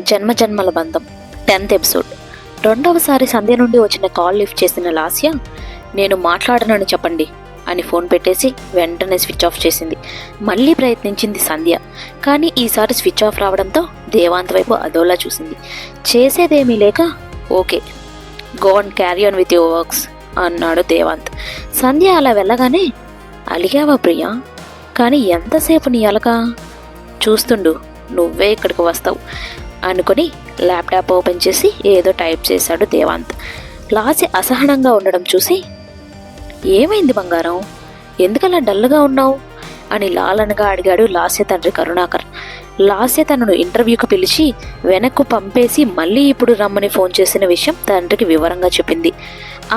జన్మజన్మల బంధం 10th episode. రెండవసారి సంధ్య నుండి వచ్చిన కాల్ లిఫ్ట్ చేసిన లాస్య, నేను మాట్లాడనని చెప్పండి అని ఫోన్ పెట్టేసి వెంటనే స్విచ్ ఆఫ్ చేసింది. మళ్ళీ ప్రయత్నించింది సంధ్య, కానీ ఈసారి స్విచ్ ఆఫ్ రావడంతో దేవాంత్ వైపు అదోలా చూసింది. చేసేదేమీ లేక okay, go and carry on with your works అన్నాడు దేవాంత్. సంధ్య అలా వెళ్ళగానే, అలిగావా ప్రియా? కానీ ఎంతసేపు నీ అలగా? చూస్తుండు, నువ్వే ఇక్కడికి వస్తావు అనుకుని ల్యాప్టాప్ ఓపెన్ చేసి ఏదో టైప్ చేశాడు దేవాంత్. లాస్య అసహనంగా ఉండడం చూసి, ఏమైంది బంగారం, ఎందుకలా డల్గా ఉన్నావు అని లాలనగా అడిగాడు లాస్య తండ్రి కరుణాకర్. లాస్య తనను ఇంటర్వ్యూకి పిలిచి వెనక్కు పంపేసి మళ్ళీ ఇప్పుడు రమ్మని ఫోన్ చేసిన విషయం తండ్రికి వివరంగా చెప్పింది.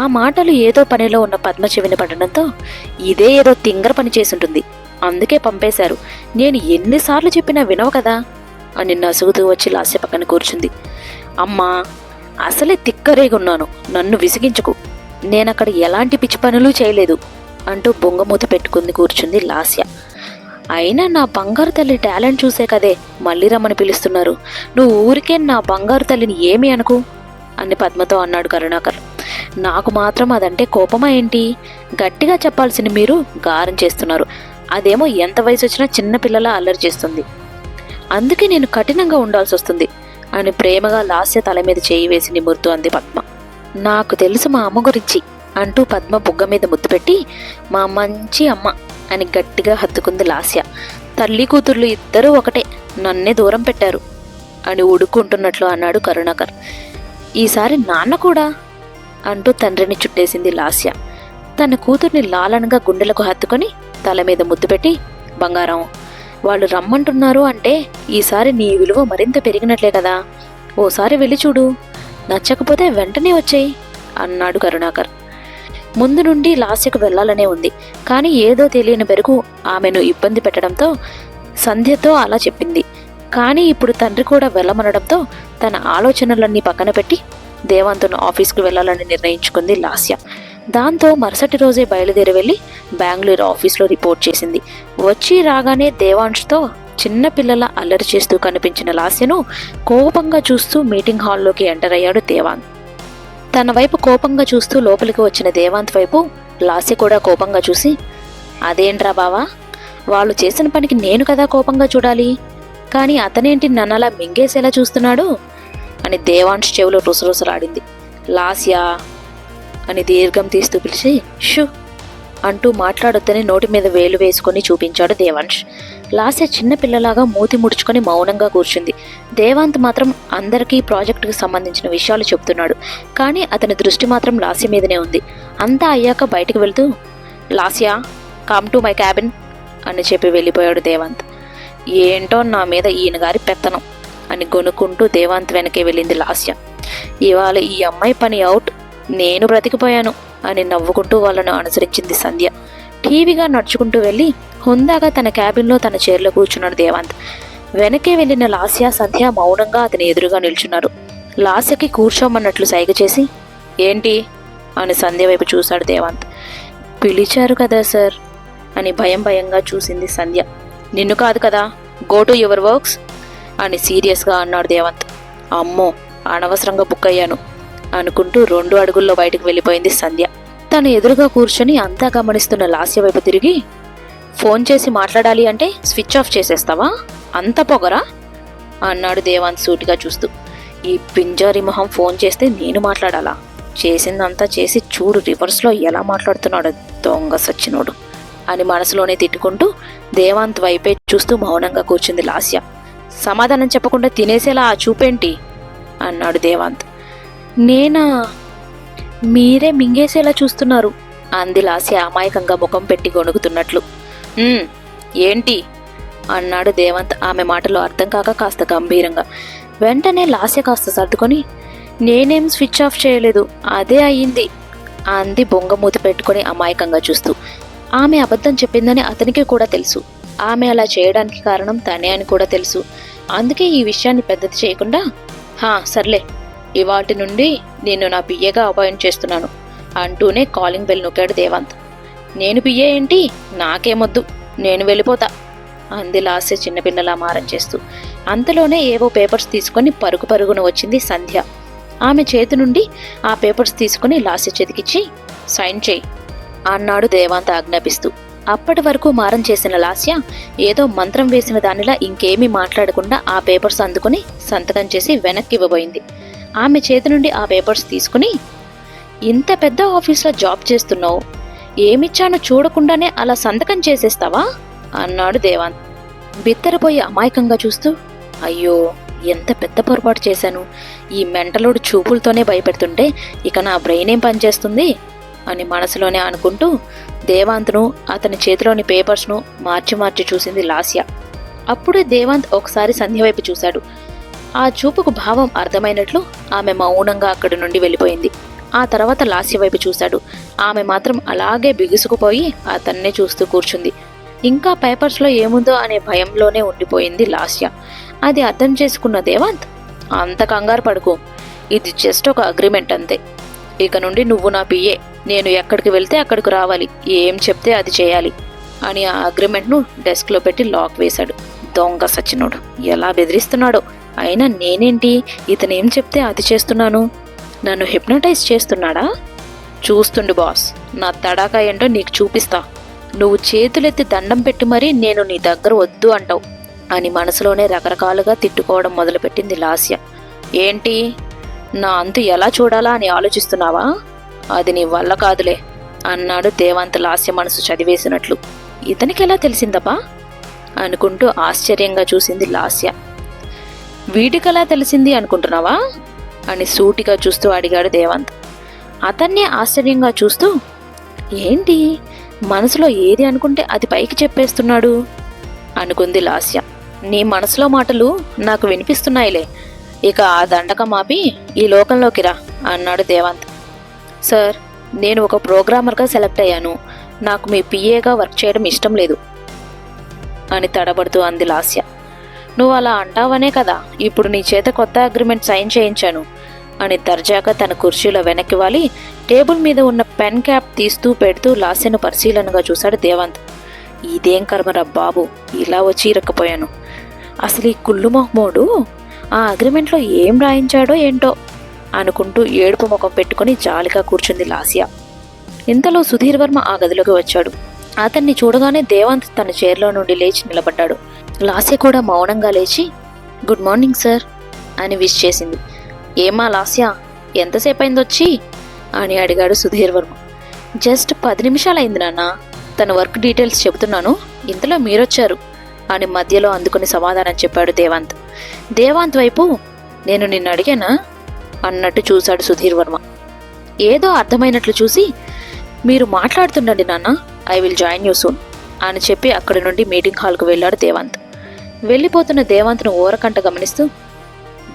ఆ మాటలు ఏదో పనిలో ఉన్న పద్మ చెవిని పడడంతో, ఇదే ఏదో తింగర పని చేసుంటుంది, అందుకే పంపేశారు, నేను ఎన్నిసార్లు చెప్పినా వినవు కదా అని నసుగుతూ వచ్చి లాస్య పక్కన కూర్చుంది. అమ్మా, అసలే తిక్కరేగున్నాను, నన్ను విసిగించుకు, నేనక్కడ ఎలాంటి పిచ్చి పనులు చేయలేదు అంటూ బొంగమూత పెట్టుకుంది కూర్చుంది లాస్య. అయినా నా బంగారు తల్లి టాలెంట్ చూసే కదే మళ్ళీ రమ్మని పిలుస్తున్నారు, నువ్వు ఊరికే నా బంగారు తల్లిని ఏమీ అనుకు అని పద్మతో అన్నాడు కరుణాకర్. నాకు మాత్రం అదంటే కోపమా ఏంటి? గట్టిగా చెప్పాల్సిన మీరు గారం చేస్తున్నారు, అదేమో ఎంత వయసు వచ్చినా చిన్నపిల్లలా అల్లరి చేస్తుంది, అందుకే నేను కఠినంగా ఉండాల్సి వస్తుంది అని ప్రేమగా లాస్య తల మీద చేయి వేసి నిమురుతూ అంది పద్మ. నాకు తెలుసు మా అమ్మ గురించి అంటూ పద్మ బుగ్గ మీద ముద్దు పెట్టి, మా మంచి అమ్మ అని గట్టిగా హత్తుకుంది లాస్య. తల్లి కూతుర్లు ఇద్దరూ ఒకటే, నన్నే దూరం పెట్టారు అని ఉడుక్కుంటున్నట్లు అన్నాడు కరుణాకర్. ఈసారి నాన్న కూడా అంటూ తండ్రిని చుట్టేసింది లాస్య. తన కూతుర్ని లాలనగా గుండెలకు హత్తుకొని తల మీద ముద్దు పెట్టి, బంగారం, వాళ్ళు రమ్మంటున్నారు అంటే ఈసారి నీ విలువ మరింత పెరిగినట్లే కదా, ఓసారి వెళ్ళి చూడు, నచ్చకపోతే వెంటనే వచ్చేయి అన్నాడు కరుణాకర్. ముందు నుండి లాస్యకు వెళ్లాలనే ఉంది, కానీ ఏదో తెలియని బెరుకు ఆమెను ఇబ్బంది పెట్టడంతో సంధ్యతో అలా చెప్పింది. కానీ ఇప్పుడు తండ్రి కూడా వెళ్ళమనడంతో తన ఆలోచనలన్నీ పక్కన పెట్టి దేవాంత్ను ఆఫీస్కు వెళ్లాలని నిర్ణయించుకుంది లాస్య. దాంతో మరుసటి రోజే బయలుదేరి వెళ్ళి బెంగళూరు ఆఫీస్లో రిపోర్ట్ చేసింది. వచ్చి రాగానే దేవాంష్తో చిన్నపిల్లల అల్లరి చేస్తూ కనిపించిన లాస్యను కోపంగా చూస్తూ మీటింగ్ హాల్లోకి ఎంటర్ అయ్యాడు దేవాంత్. తన వైపు కోపంగా చూస్తూ లోపలికి వచ్చిన దేవాంత్ వైపు లాస్య కూడా కోపంగా చూసి, అదేంట్రా బావా, వాళ్ళు చేసిన పనికి నేను కదా కోపంగా చూడాలి, కానీ అతనేంటి నన్నలా మింగేసేలా చూస్తున్నాడు అని దేవాంశ్ చెవిలో రుసరుసలాడింది. లాస్య అని దీర్ఘం తీస్తూ పిలిచి, షూ అంటూ మాట్లాడొద్దని నోటి మీద వేలు వేసుకొని చూపించాడు దేవాంశ్. లాస్య చిన్నపిల్లలాగా మూతి ముడుచుకొని మౌనంగా కూర్చుంది. దేవాంత్ మాత్రం అందరికీ ప్రాజెక్టుకు సంబంధించిన విషయాలు చెప్తున్నాడు, కానీ అతని దృష్టి మాత్రం లాస్య మీదనే ఉంది. అంతా అయ్యాక బయటకు వెళ్తూ, Lasya, come to my cabin అని చెప్పి వెళ్ళిపోయాడు దేవాంత్. ఏంటో నా మీద ఈయన గారి పెత్తనం అని గొనుక్కుంటూ దేవాంత్ వెనకే వెళ్ళింది లాస్య. ఇవాళ ఈ అమ్మాయి పని అవుట్, నేను బ్రతికిపోయాను అని నవ్వుకుంటూ వాళ్ళను అనుసరించింది సంధ్య. టీవీగా నడుచుకుంటూ వెళ్ళి హుందాగా తన క్యాబిన్లో తన చైర్లో కూర్చున్నాడు దేవాంత్. వెనకే వెళ్ళిన లాస్య, సంధ్య మౌనంగా అతని ఎదురుగా నిల్చున్నారు. లాస్యకి కూర్చోమన్నట్లు సైగ చేసి, ఏంటి అని సంధ్య వైపు చూశాడు దేవాంత్. పిలిచారు కదా సార్ అని భయంగా చూసింది సంధ్య. నిన్ను కాదు కదా, గో టు యువర్ వర్క్స్ అని సీరియస్గా అన్నాడు దేవాంత్. అమ్మో, అనవసరంగా బుక్ అయ్యాను అనుకుంటూ 2 అడుగుల్లో బయటకు వెళ్ళిపోయింది సంధ్య. తను ఎదురుగా కూర్చొని అంతా గమనిస్తున్న లాస్య వైపు తిరిగి, ఫోన్ చేసి మాట్లాడాలి అంటే స్విచ్ ఆఫ్ చేసేస్తావా, అంత పొగరా అన్నాడు దేవాంత్ సూటిగా చూస్తూ. ఈ పింజారి మొహం ఫోన్ చేస్తే నేను మాట్లాడాలా? చేసిందంతా చేసి చూడు రివర్స్లో ఎలా మాట్లాడుతున్నాడు దొంగ సచ్చినోడు అని మనసులోనే తిట్టుకుంటూ దేవాంత్ వైపే చూస్తూ మౌనంగా కూర్చుంది లాస్య. సమాధానం చెప్పకుండా తినేసేలా ఆ చూపేంటి అన్నాడు దేవాంత్. నేనా? మీరే మింగేసేలా చూస్తున్నారు అంది లాస్య అమాయకంగా ముఖం పెట్టి గొణుగుతున్నట్లు. ఏంటి అన్నాడు దేవాంత్ ఆమె మాటలో అర్థం కాక కాస్త గంభీరంగా. వెంటనే లాస్య కాస్త సర్దుకొని, నేనేం స్విచ్ ఆఫ్ చేయలేదు, అదే అయ్యింది అంది బొంగమూతి పెట్టుకొని అమాయకంగా చూస్తూ. ఆమె అబద్ధం చెప్పిందని అతనికి కూడా తెలుసు, ఆమె అలా చేయడానికి కారణం తనే అని కూడా తెలుసు. అందుకే ఈ విషయాన్ని పెద్దది చేయకుండా, సర్లే, ఇవాటి నుండి నేను నా పిఏగా అపాయింట్ చేస్తున్నాను అంటూనే కాలింగ్ బెల్ నొక్కాడు దేవాంత్. నేను పిఏ ఏంటి, నాకేమొద్దు, నేను వెళ్ళిపోతా అంది లాస్య చిన్నపిల్లలా మారం చేస్తూ. అంతలోనే ఏవో పేపర్స్ తీసుకొని పరుగు పరుగున వచ్చింది సంధ్య. ఆమె చేతి నుండి ఆ పేపర్స్ తీసుకుని లాస్య చేతికిచ్చి సైన్ చేయి అన్నాడు దేవాంత్ ఆజ్ఞాపిస్తూ. అప్పటి వరకు మారం చేసిన లాస్య ఏదో మంత్రం వేసిన దానిలా ఇంకేమీ మాట్లాడకుండా ఆ పేపర్స్ అందుకుని సంతకం చేసి వెనక్కి ఇవ్వబోయింది. ఆమె చేతి నుండి ఆ పేపర్స్ తీసుకుని, ఇంత పెద్ద ఆఫీస్లో జాబ్ చేస్తున్నావు, ఏమిచ్చానో చూడకుండానే అలా సంతకం చేసేస్తావా అన్నాడు దేవాంత్ బిత్తరపోయి అమాయకంగా చూస్తూ. అయ్యో, ఎంత పెద్ద పొరపాటు చేశాను. ఈ మెంటలోడు చూపులతోనే భయపెడుతుంటే ఇక నా బ్రెయిన్ ఏం పనిచేస్తుంది అని మనసులోనే అనుకుంటూ దేవాంత్ను, అతని చేతిలోని పేపర్స్ను మార్చి మార్చి చూసింది లాస్య. అప్పుడే దేవాంత్ ఒకసారి సంధ్య వైపు చూశాడు. ఆ చూపుకు భావం అర్థమైనట్లు ఆమె మౌనంగా అక్కడి నుండి వెళ్ళిపోయింది. ఆ తర్వాత లాస్య వైపు చూశాడు. ఆమె మాత్రం అలాగే బిగుసుకుపోయి అతన్నే చూస్తూ కూర్చుంది. ఇంకా పేపర్స్లో ఏముందో అనే భయంలోనే ఉండిపోయింది లాస్య. అది అర్థం చేసుకున్న దేవాంత్, అంత కంగారు పడుకో, ఇది జస్ట్ ఒక అగ్రిమెంట్ అంతే. ఇక నుండి నువ్వు నా పిఏ, నేను ఎక్కడికి వెళ్తే అక్కడికి రావాలి, ఏం చెప్తే అది చేయాలి అని ఆ అగ్రిమెంట్ను డెస్క్లో పెట్టి లాక్ వేశాడు. దొంగ సచ్చినోడు, ఎలా బెదిరిస్తున్నాడో. అయినా నేనేంటి, ఇతనేం చెప్తే అది చేస్తున్నాను? నన్ను హిప్నటైజ్ చేస్తున్నాడా? చూస్తుండు బాస్, నా తడాకా ఏంటో నీకు చూపిస్తా. నువ్వు చేతులెత్తి దండం పెట్టి మరీ నేను నీ దగ్గర వద్దు అంటావు అని మనసులోనే రకరకాలుగా తిట్టుకోవడం మొదలుపెట్టింది లాస్య. ఏంటి, నా అంతు ఎలా చూడాలా అని ఆలోచిస్తున్నావా? అది నీ వల్ల కాదులే అన్నాడు దేవాంత్ లాస్య మనసు చదివేసినట్లు. ఇతనికెలా తెలిసిందబ్బా అనుకుంటూ ఆశ్చర్యంగా చూసింది లాస్య. వీడికెలా తెలిసింది అనుకుంటున్నావా అని సూటిగా చూస్తూ అడిగాడు దేవాంత్. అతన్నే ఆశ్చర్యంగా చూస్తూ, ఏంటి మనసులో ఏది అనుకుంటే అది పైకి చెప్పేస్తున్నాడు అనుకుంది లాస్య. నీ మనసులో మాటలు నాకు వినిపిస్తున్నాయిలే, ఇక ఆ దండకం ఆపి ఈ లోకంలోకి రా అన్నాడు దేవాంత్. సార్, నేను ఒక ప్రోగ్రామర్గా సెలెక్ట్ అయ్యాను, నాకు మీ పిఏగా వర్క్ చేయడం ఇష్టం లేదు అని తడబడుతూ అంది లాస్య. నువ్వు అలా అంటావనే కదా ఇప్పుడు నీ చేత కొత్త అగ్రిమెంట్ సైన్ చేయించాను అని దర్జాగా తన కుర్చీలో వెనక్కి వాలి టేబుల్ మీద ఉన్న పెన్ క్యాప్ తీస్తూ పెడుతూ లాస్యను పరిశీలనగా చూశాడు దేవాంత్. ఇదేం కర్మరా బాబు, ఇలా వచ్చి ఇరక్కపోయాను. అసలు ఈ కుళ్ళు మొహమోడు ఆ అగ్రిమెంట్లో ఏం రాయించాడో ఏంటో అనుకుంటూ ఏడుపు ముఖం పెట్టుకుని జాలిగా కూర్చుంది లాస్య. ఇంతలో సుధీర్ వర్మ ఆ గదిలోకి వచ్చాడు. అతన్ని చూడగానే దేవాంత్ తన చైర్లో నుండి లేచి నిలబడ్డాడు. లాస్య కూడా మౌనంగా లేచి గుడ్ మార్నింగ్ సార్ అని విష్ చేసింది. ఏమా లాస్య, ఎంతసేపు అయిందొచ్చి అని అడిగాడు సుధీర్ వర్మ. జస్ట్ 10 నిమిషాలైంది నాన్న, తన వర్క్ డీటెయిల్స్ చెబుతున్నాను, ఇంతలో మీరొచ్చారు అని మధ్యలో అందుకుని సమాధానం చెప్పాడు దేవాంత్. దేవాంత్ వైపు నేను నిన్ను అడిగానా అన్నట్టు చూశాడు సుధీర్ వర్మ. ఏదో అర్థమైనట్లు చూసి మీరు మాట్లాడుతుండండి నాన్న, I will join you soon అని చెప్పి అక్కడి నుండి మీటింగ్ హాల్కు వెళ్ళాడు దేవాంత్. వెళ్ళిపోతున్న దేవాంత్ను ఓరకంట గమనిస్తూ,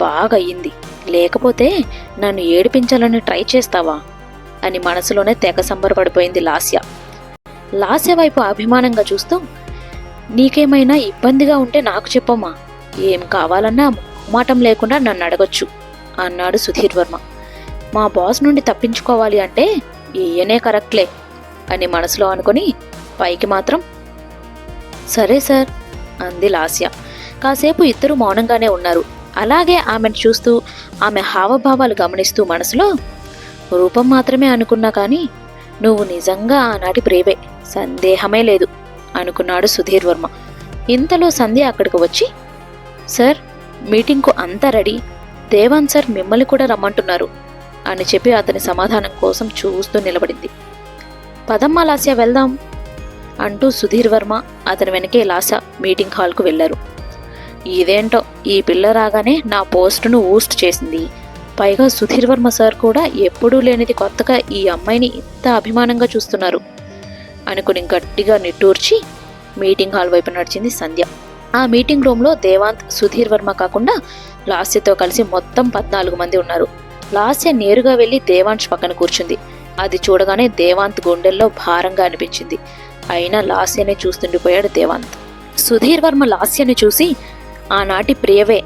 బాగా అయ్యింది, లేకపోతే నన్ను ఏడిపించాలని ట్రై చేస్తావా అని మనసులోనే తెగ సంబరపడిపోయింది లాస్య. లాస్య వైపు అభిమానంగా చూస్తూ, నీకేమైనా ఇబ్బందిగా ఉంటే నాకు చెప్పమ్మా, ఏం కావాలన్నా మాటం లేకుండా నన్ను అడగొచ్చు అన్నాడు సుధీర్ వర్మ. మా బాస్ నుండి తప్పించుకోవాలి అంటే ఈయనే కరెక్ట్లే అని మనసులో అనుకుని పైకి మాత్రం సరే సార్ అంది లాస్య. కాసేపు ఇద్దరు మౌనంగానే ఉన్నారు. అలాగే ఆమెను చూస్తూ ఆమె హావభావాలు గమనిస్తూ మనసులో, రూపం మాత్రమే అనుకున్నా కానీ నువ్వు నిజంగా ఆనాటి ప్రేమే, సందేహమే లేదు అనుకున్నాడు సుధీర్ వర్మ. ఇంతలో సంధ్య అక్కడికి వచ్చి, సార్ మీటింగ్కు అంతా రెడీ, దేవాంత్ సార్ మిమ్మల్ని కూడా రమ్మంటున్నారు అని చెప్పి అతని సమాధానం కోసం చూస్తూ నిలబడింది. పదమ్మా లాస్య వెళ్దాం అంటూ సుధీర్ వర్మ అతని వెనకే లాస్య మీటింగ్ హాల్కు వెళ్లారు. ఇదేంటో ఈ పిల్ల రాగానే నా పోస్టును ఊస్ట్ చేసింది, పైగా సుధీర్ వర్మ సార్ కూడా ఎప్పుడూ లేనిది కొత్తగా ఈ అమ్మాయిని ఇంత అభిమానంగా చూస్తున్నారు అనుకుని గట్టిగా నిట్టూర్చి మీటింగ్ హాల్ వైపు నడిచింది సంధ్య. ఆ మీటింగ్ రూమ్లో దేవాంత్, సుధీర్ వర్మ కాకుండా లాస్యతో కలిసి మొత్తం 14 మంది ఉన్నారు. లాస్య నేరుగా వెళ్లి దేవాంశ్ పక్కన కూర్చుంది. అది చూడగానే దేవాంత్ గుండెల్లో భారంగా అనిపించింది. అయినా లాస్యనే చూస్తుండిపోయాడు దేవాంత్. సుధీర్ వర్మ లాస్యని చూసి ఆనాటి ప్రియవే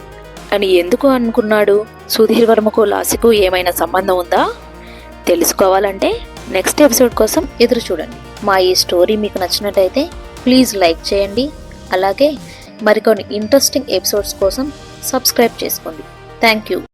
అని ఎందుకు అనుకున్నాడు? సుధీర్ వర్మకు లాస్యకు ఏమైనా సంబంధం ఉందా? తెలుసుకోవాలంటే నెక్స్ట్ ఎపిసోడ్ కోసం ఎదురు చూడండి. మా ఈ స్టోరీ మీకు నచ్చినట్టయితే ప్లీజ్ లైక్ చేయండి. అలాగే మరికొన్ని ఇంట్రెస్టింగ్ ఎపిసోడ్స్ కోసం సబ్స్క్రైబ్ చేసుకోండి. Thank you.